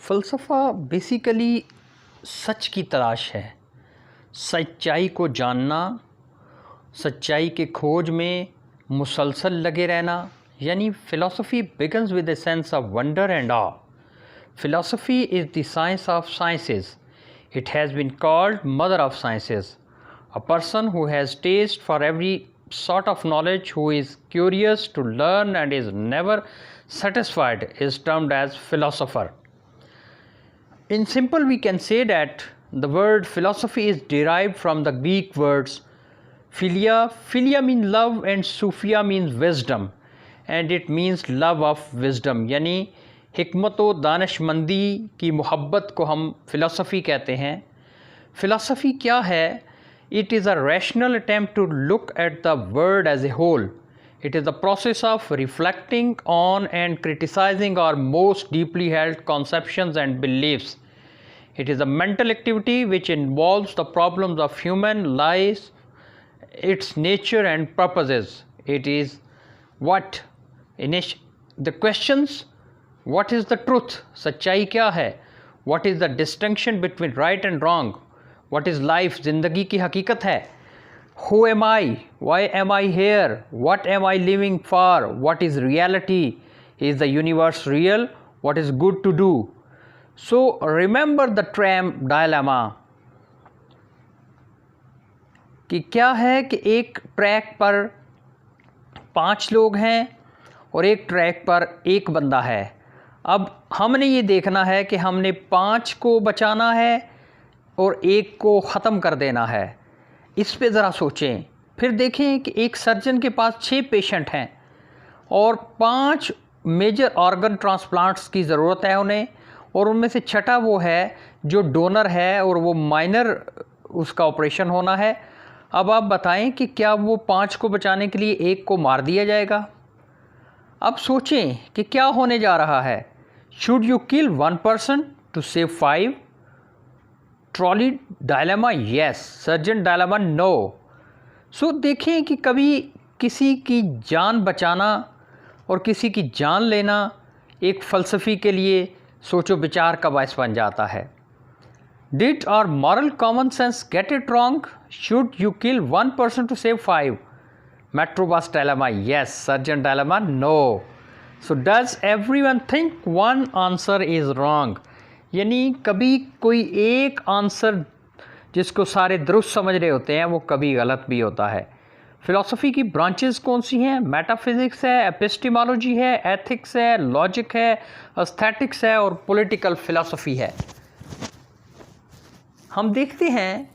फ़लसफ़ा basically सच की तलाश है, सच्चाई को जानना, सच्चाई के खोज में मुसलसल लगे रहना। यानी philosophy begins with a sense of wonder and awe. Philosophy is the science of sciences. It has been called mother of sciences. A person who has taste for every sort of knowledge, who is curious to learn and is never satisfied, is termed as philosopher. In simple, we can say that the word philosophy is derived from the Greek words philia. Philia means love and Sophia means wisdom, and it means love of wisdom. यानी हिकमत व दानिशमंदी की मोहब्बत को हम philosophy कहते हैं। Philosophy क्या है? It is a rational attempt to look at the world as a whole. It is the process of reflecting on and criticizing our most deeply held conceptions and beliefs. It is a mental activity which involves the problems of human life, its nature and purposes. It is what? The questions, what is the truth? सच्चाई क्या है? What is the distinction between right and wrong? What is life? ज़िंदगी की हकीकत है. Who am I? Why am I here? What am I living for? What is reality? Is the universe real? What is good to do? So remember the tram dilemma. कि क्या है कि एक track पर 5 लोग हैं और एक ट्रैक पर एक बंदा है. अब हमने ये देखना है कि हमने 5 को बचाना है और एक को ख़त्म कर देना है. इस पे ज़रा सोचें. फिर देखें कि एक सर्जन के पास 6 पेशेंट हैं और 5 मेजर ऑर्गन ट्रांसप्लांट्स की ज़रूरत है उन्हें, और उनमें से छठा वो है जो डोनर है और वो माइनर उसका ऑपरेशन होना है. अब आप बताएं कि क्या वो 5 को बचाने के लिए एक को मार दिया जाएगा? अब सोचें कि क्या होने जा रहा है. Should you kill 1 person to save 5? Trolley dilemma yes, surgeon dilemma no. So देखें कि कभी किसी की जान बचाना और किसी की जान लेना एक फ़लसफ़ी के लिए सोचो विचार का बायस बन जाता है. Did our moral common sense get it wrong? Should you kill 1 person to save 5? Metrobus dilemma yes, surgeon dilemma no. So does everyone think one answer is wrong? यानी कभी कोई एक आंसर जिसको सारे दुरुस्त समझ रहे होते हैं वो कभी गलत भी होता है. फ़िलासफ़ी की ब्रांचेस कौन सी हैं? मेटाफिज़िक्स है, एपिस्टेमोलॉजी है, एथिक्स है, लॉजिक है, एस्थेटिक्स है और पॉलिटिकल फ़िलासफ़ी है. हम देखते हैं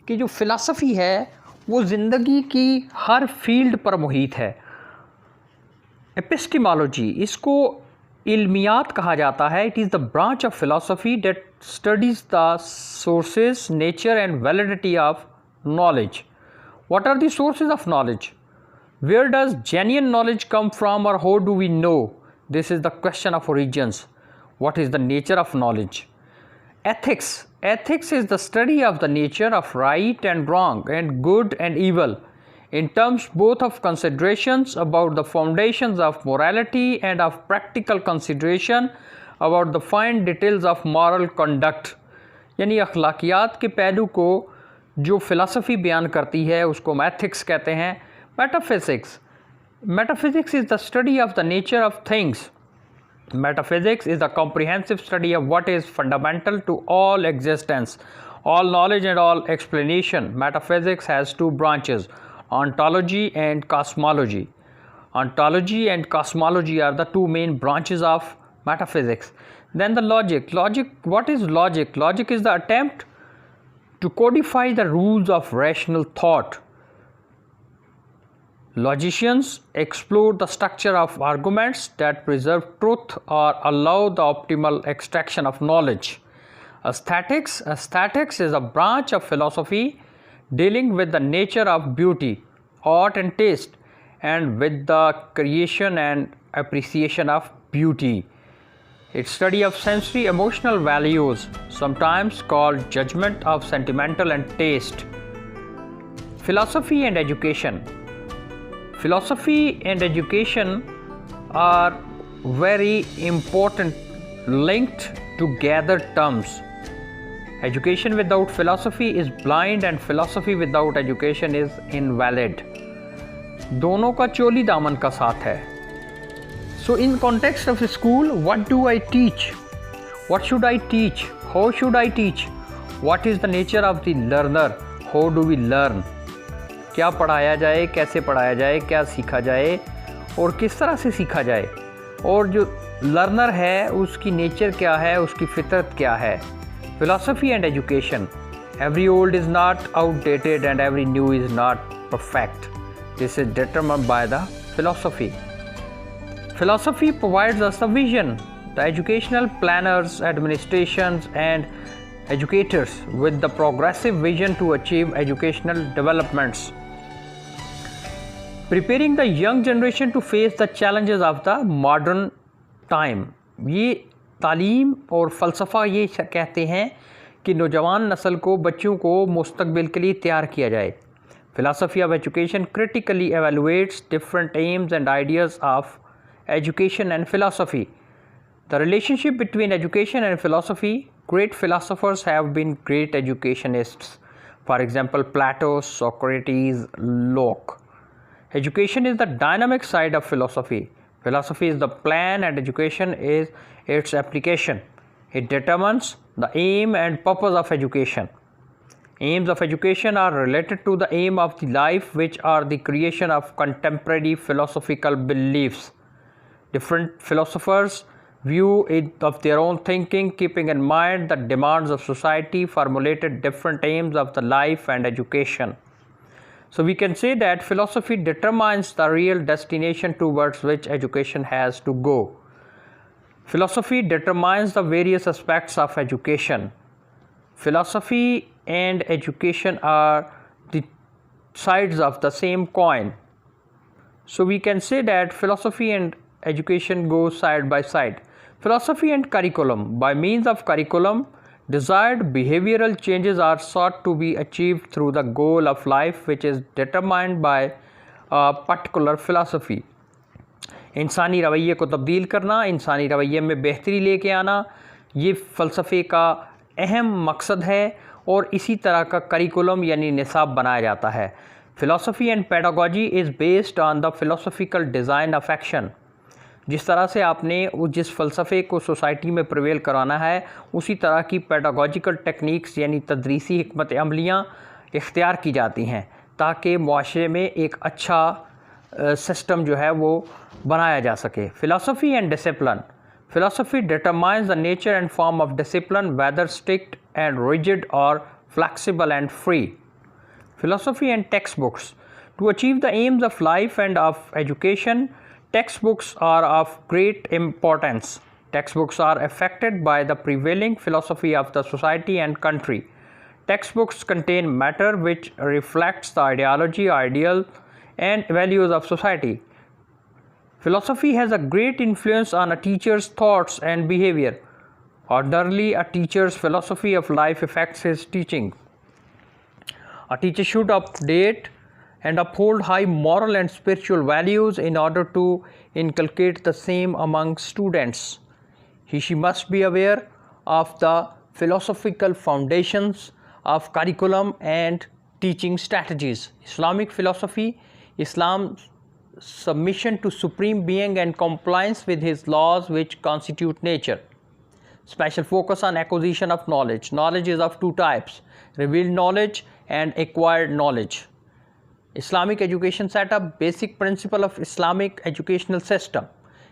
कि जो फ़िलासफ़ी है वो ज़िंदगी की हर फील्ड पर मुहित है. एपिस्टेमोलॉजी, इसको इल्मियात कहा जाता है. It is the branch of philosophy that studies the sources, nature and validity of knowledge. What are the sources of knowledge? Where does genuine knowledge come from, or how do we know? This is the question of origins. What is the nature of knowledge? Ethics. Ethics is the study of the nature of right and wrong and good and evil in terms both of considerations about the foundations of morality and of practical consideration about the fine details of moral conduct. यानी अखलाकियात के पहलू को जो philosophy बयान करती है उसको हम एथिक्स कहते हैं. Metaphysics. Metaphysics is the study of the nature of things. Metaphysics is a comprehensive study of what is fundamental to all existence, all knowledge and all explanation. Metaphysics has 2 branches, ontology and cosmology. Ontology and cosmology are the 2 main branches of metaphysics. Then the logic. What is logic? Logic is the attempt to codify the rules of rational thought. Logicians explore the structure of arguments that preserve truth or allow the optimal extraction of knowledge. Aesthetics is a branch of philosophy dealing with the nature of beauty, art and taste, and with the creation and appreciation of beauty. It's study of sensory emotional values, sometimes called judgment of sentimental and taste. Philosophy and education. Philosophy and education are very important, linked to gather terms. Education without philosophy is blind and philosophy without education is invalid. दोनों का चोली दामन का साथ है. So in context of school, what do I teach? What should I teach? How should I teach? What is the nature of the learner? How do we learn? क्या पढ़ाया जाए, कैसे पढ़ाया जाए, क्या सीखा जाए और किस तरह से सीखा जाए, और जो लर्नर है उसकी नेचर क्या है, उसकी फितरत क्या है. Philosophy and education. Every old is not outdated and every new is not perfect. This is determined by the philosophy. Philosophy provides us a vision. The educational planners, administrations and educators with the progressive vision to achieve educational developments. Preparing the young generation to face the challenges of the modern time. ये तालीम और फ़लसफ़ा ये कहते हैं कि नौजवान नस्ल को, बच्चों को मुस्तकबिल के लिए तैयार किया जाए. Philosophy of education critically evaluates different aims and ideas of education and philosophy. The relationship between education and philosophy. Great philosophers have been great educationists. For example, Plato, Socrates, Locke. Education is the dynamic side of philosophy. Philosophy is the plan and education is its application. It determines the aim and purpose of education. Aims of education are related to the aim of the life, which are the creation of contemporary philosophical beliefs. Different philosophers view it of their own thinking, keeping in mind the demands of society, formulated different aims of the life and education. So we can say that philosophy determines the real destination towards which education has to go. Philosophy determines the various aspects of education. Philosophy and education are the sides of the same coin. So we can say that philosophy and education go side by side. Philosophy and curriculum. By means of curriculum, desired behavioral changes are sought to be achieved through the goal of life, which is determined by a particular philosophy. इंसानी रवैये को तब्दील करना, इंसानी रवैये में बेहतरी लेके आना, ये फ़लसफ़े का अहम मकसद है और इसी तरह का करिकुलम यानी निसाब बनाया जाता है. Philosophy and pedagogy is based on the philosophical design of action. जिस तरह से आपने जिस फ़लसफ़े को सोसाइटी में प्रिवेल कराना है, उसी तरह की पेडागॉजिकल टेक्निक्स यानी तदरीसी हिकमत अमलियाँ इख्तियार की जाती हैं ताकि मुआशरे में एक अच्छा सिस्टम जो है वो बनाया जा सके. Philosophy and discipline. Philosophy determines the nature and form of discipline, whether strict and rigid और flexible and free. Philosophy and text books. To achieve the aims of life and of education, textbooks are of great importance. Textbooks are affected by the prevailing philosophy of the society and country. Textbooks contain matter which reflects the ideology, ideal, and values of society. Philosophy has a great influence on a teacher's thoughts and behavior. Ordinarily, a teacher's philosophy of life affects his teaching. A teacher should update and uphold high moral and spiritual values in order to inculcate the same among students. She must be aware of the philosophical foundations of curriculum and teaching strategies. Islamic philosophy, Islam's submission to Supreme Being and compliance with His laws which constitute nature. Special focus on acquisition of knowledge. Knowledge is of two types: revealed knowledge and acquired knowledge. Islamic education setup. Basic principle of Islamic educational system.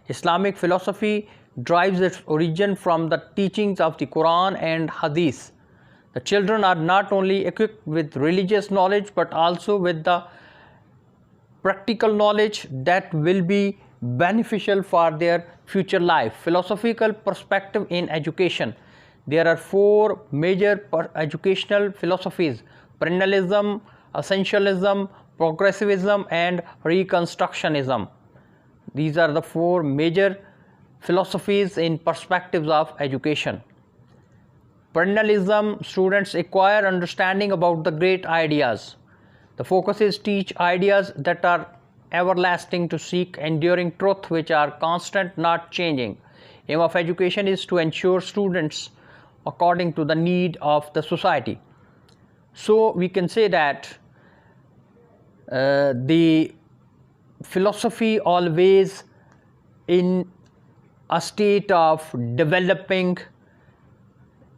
Islamic philosophy drives its origin from the teachings of the Quran and Hadith. The children are not only equipped with religious knowledge but also with the practical knowledge that will be beneficial for their future life. Philosophical perspective in education. There are four major educational philosophies: perennialism, essentialism, progressivism and reconstructionism. These are the four major philosophies in perspectives of education. Perennialism, students acquire understanding about the great ideas. The focus is teach ideas that are everlasting, to seek enduring truth which are constant, not changing. Aim of education is to ensure students according to the need of the society. So we can say that the philosophy always in a state of developing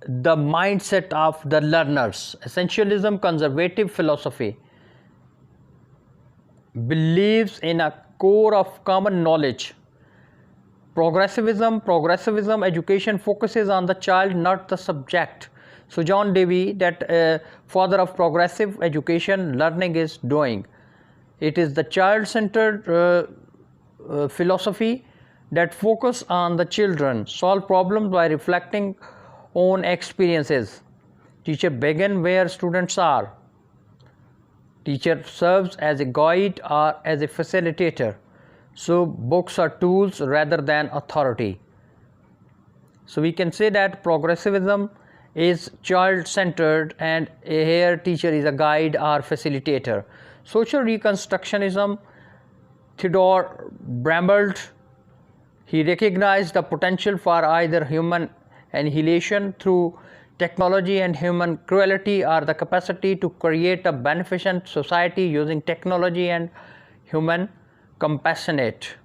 the mindset of the learners. Essentialism, conservative philosophy, believes in a core of common knowledge. Progressivism, education focuses on the child, not the subject. So John Dewey, that father of progressive education, learning is doing. It is the child-centered philosophy that focus on the children, solve problems by reflecting on experiences. Teacher begin where students are. Teacher serves as a guide or as a facilitator. So books are tools rather than authority. So we can say that progressivism is child-centered, and here teacher is a guide or facilitator. Social reconstructionism, Theodore Brambold, he recognized the potential for either human annihilation through technology and human cruelty, or the capacity to create a beneficent society using technology and human compassionate.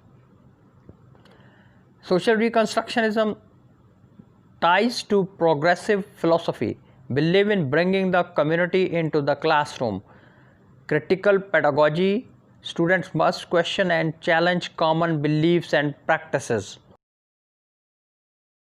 Social reconstructionism ties to progressive philosophy, believe in bringing the community into the classroom. Critical pedagogy, students must question and challenge common beliefs and practices.